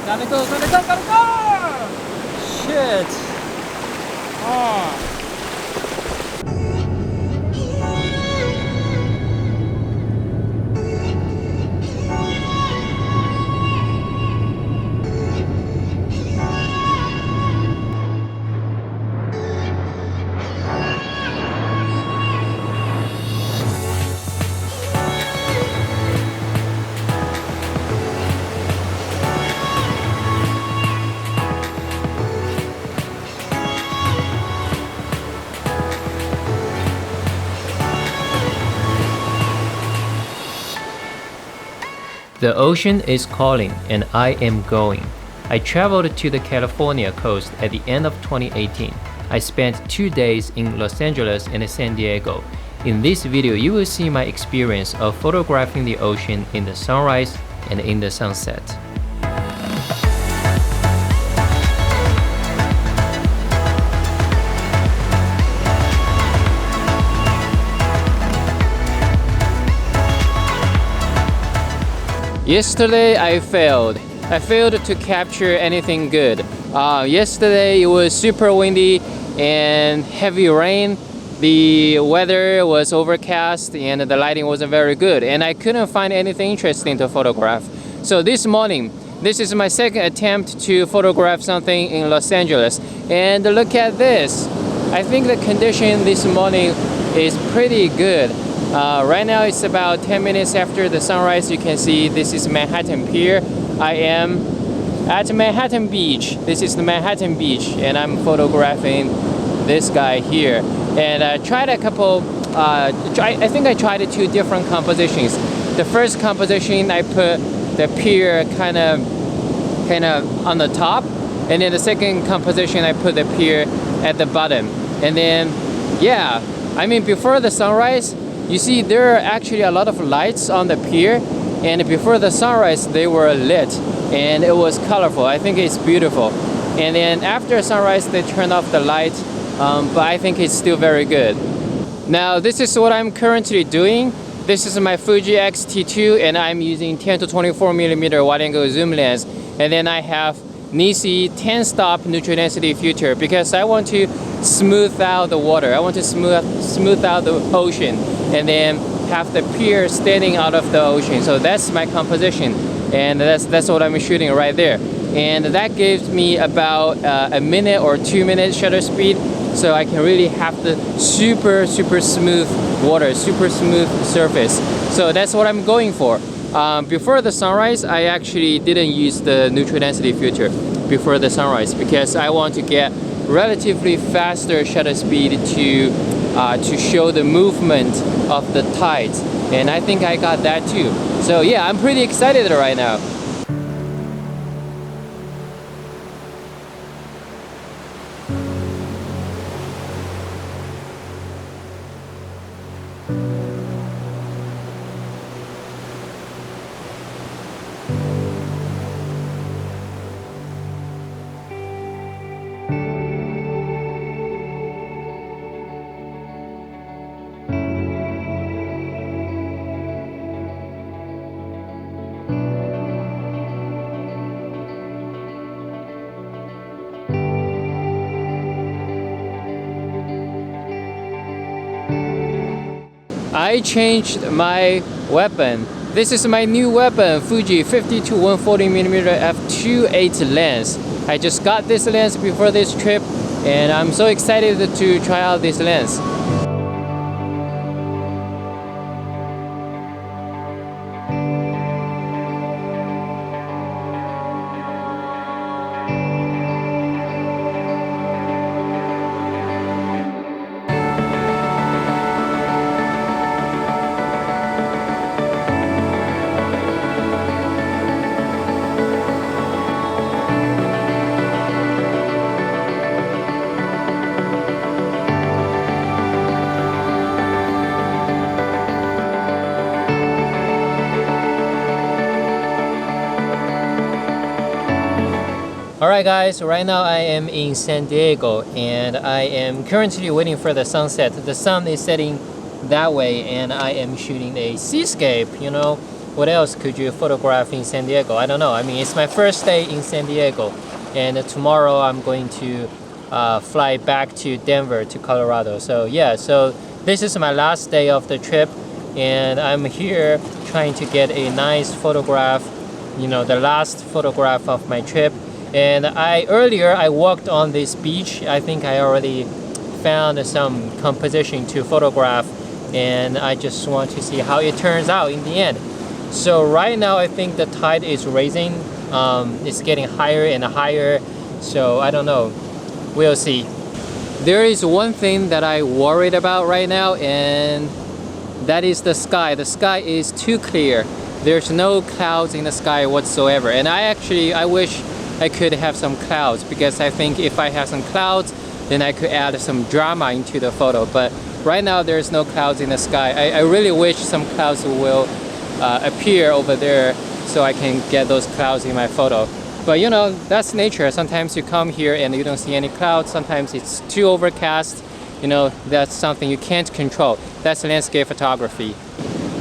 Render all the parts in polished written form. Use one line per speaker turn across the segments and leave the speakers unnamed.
Gotta go, gotta go, gotta go! Shit. Oh.
The ocean is calling and I am going. I traveled to the California coast at the end of 2018. I spent 2 days in Los Angeles and San Diego. In this video, you will see my experience of photographing the ocean in the sunrise and in the sunset.
Yesterday I failed. I failed to capture anything good. Yesterday it was super windy and heavy rain. The weather was overcast and the lighting wasn't very good, and I couldn't find anything interesting to photograph. So this morning, this is my second attempt to photograph something in Los Angeles, and look at this. I think the condition this morning is pretty good. Right now it's about 10 minutes after the sunrise. You can see this is Manhattan Pier. I am at Manhattan Beach. This is the Manhattan Beach, and I'm photographing this guy here. And I tried a couple, I think I tried 2 different compositions. The first composition I put the pier kind of on the top, and then the second composition I put the pier at the bottom. And then, yeah, I mean, before the sunrise, you see there are actually a lot of lights on the pier, and before the sunrise they were lit and it was colorful. I think it's beautiful. And then after sunrise they turned off the light, but I think it's still very good. Now this is what I'm currently doing. This is my Fuji X-T2 and I'm using 10 to 24mm wide angle zoom lens, and then I have Nisi 10 stop neutral density filter because I want to smooth out the water. I want to smooth out the ocean and then have the pier standing out of the ocean. So that's my composition, and that's what I'm shooting right there. And that gives me about a minute or 2 minute shutter speed, so I can really have the super smooth water, super smooth surface. So that's what I'm going for. Before the sunrise, I actually didn't use the neutral density filter before the sunrise because I want to get relatively faster shutter speed to show the movement of the tides, and I think I got that too. So yeah, I'm pretty excited right now. I changed my weapon. This is my new weapon, Fuji 50 to 140mm f2.8 lens. I just got this lens before this trip, and I'm so excited to try out this lens. Alright guys, right now I am in San Diego and I am currently waiting for the sunset. The sun is setting that way and I am shooting a seascape, you know. what else could you photograph in San Diego? I don't know. I mean, it's my first day in San Diego, and tomorrow I'm going to fly back to Denver to Colorado. So yeah, so this is my last day of the trip, and I'm here trying to get a nice photograph, you know, the last photograph of my trip. And earlier I walked on this beach. I think I already found some composition to photograph, and I just want to see how it turns out in the end. So right now I think the tide is raising. It's getting higher and higher, so I don't know, we'll see. There is one thing that I worried about right now, and that is the sky. The sky is too clear. There's no clouds in the sky whatsoever, and I wish I could have some clouds, because I think if I have some clouds, then I could add some drama into the photo. But right now there's no clouds in the sky. I really wish some clouds will appear over there so I can get those clouds in my photo. But you know, that's nature. Sometimes you come here and you don't see any clouds. Sometimes it's too overcast. You know, that's something you can't control. That's landscape photography.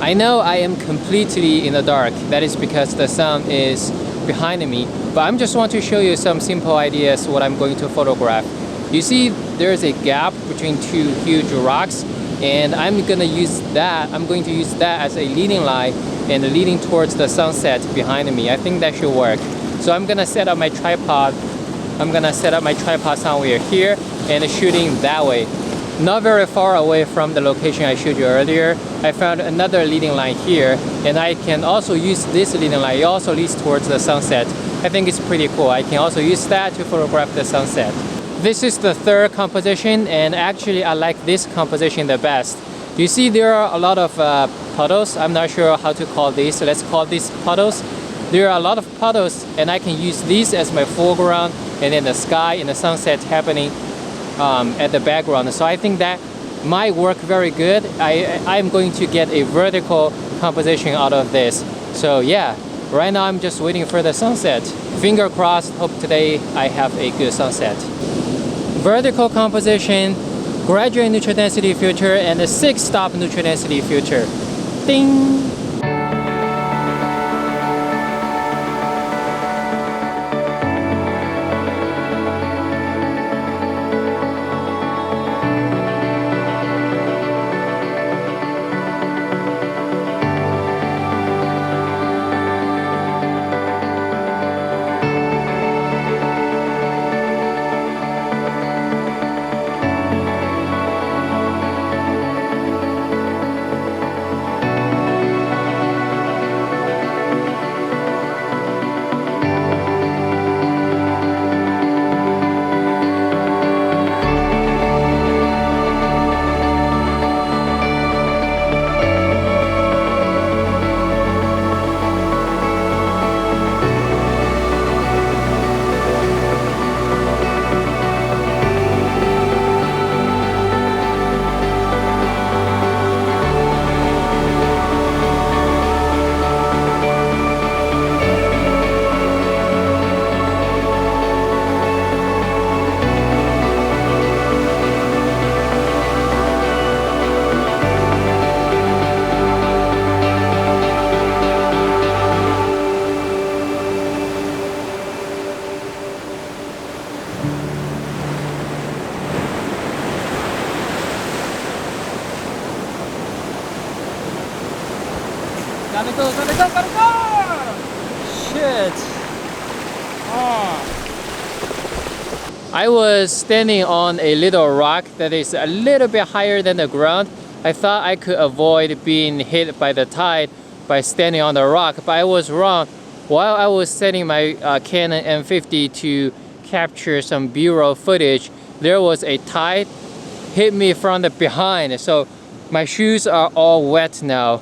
I know I am completely in the dark. That is because the sun is behind me. But I just want to show you some simple ideas what I'm going to photograph. You see, there's a gap between two huge rocks, and I'm going to use that as a leading line and leading towards the sunset behind me. I think that should work. So I'm gonna set up my tripod. Somewhere here and shooting that way. Not very far away from the location I showed you earlier, I found another leading line here, and I can also use this leading line. It also leads towards the sunset. I think it's pretty cool. I can also use that to photograph the sunset. This is the third composition, and actually I like this composition the best. You see there are a lot of puddles. I'm not sure how to call these, so let's call these puddles. There are a lot of puddles, and I can use these as my foreground, and then the sky and the sunset happening at the background. So I think that might work very good. I'm going to get a vertical composition out of this. So yeah, right now I'm just waiting for the sunset. Finger crossed, hope today I have a good sunset. Vertical composition, graduate neutral density filter, and a 6-stop neutral density filter. Ding! Gotta go! Shit! I was standing on a little rock that is a little bit higher than the ground. I thought I could avoid being hit by the tide by standing on the rock, but I was wrong. While I was setting my Canon M50 to capture some B-roll footage, there was a tide hit me from the behind, so my shoes are all wet now.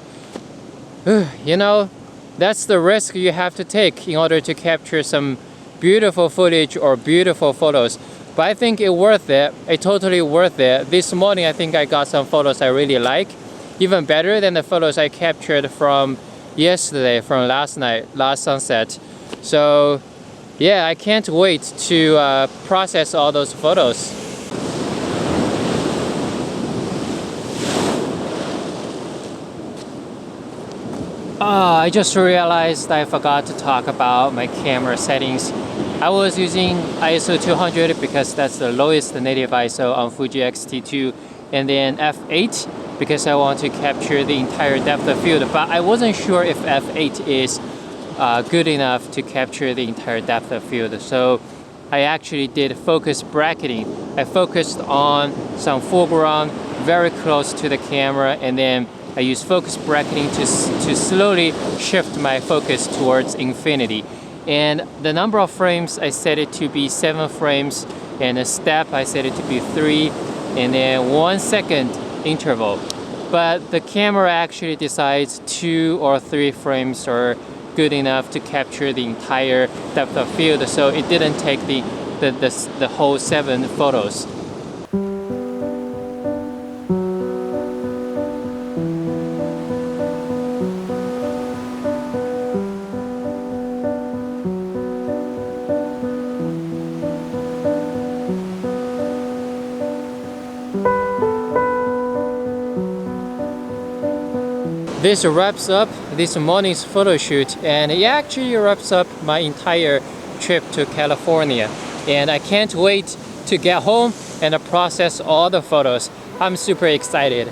You know, that's the risk you have to take in order to capture some beautiful footage or beautiful photos. But I think it's worth it. It's totally worth it. This morning I think I got some photos I really like, even better than the photos I captured from yesterday, from last night, last sunset. So yeah, I can't wait to process all those photos. I just realized I forgot to talk about my camera settings. I was using ISO 200 because that's the lowest native ISO on Fuji X-T2, and then f8 because I want to capture the entire depth of field, but I wasn't sure if f8 is good enough to capture the entire depth of field. So I actually did focus bracketing. I focused on some foreground very close to the camera, and then I used focus bracketing to slowly shift my focus towards infinity. And the number of frames, I set it to be 7 frames, and a step I set it to be 3, and then 1 second interval. But the camera actually decides 2 or 3 frames are good enough to capture the entire depth of field, so it didn't take the whole 7 photos. This wraps up this morning's photo shoot, and it actually wraps up my entire trip to California. And I can't wait to get home and process all the photos. I'm super excited.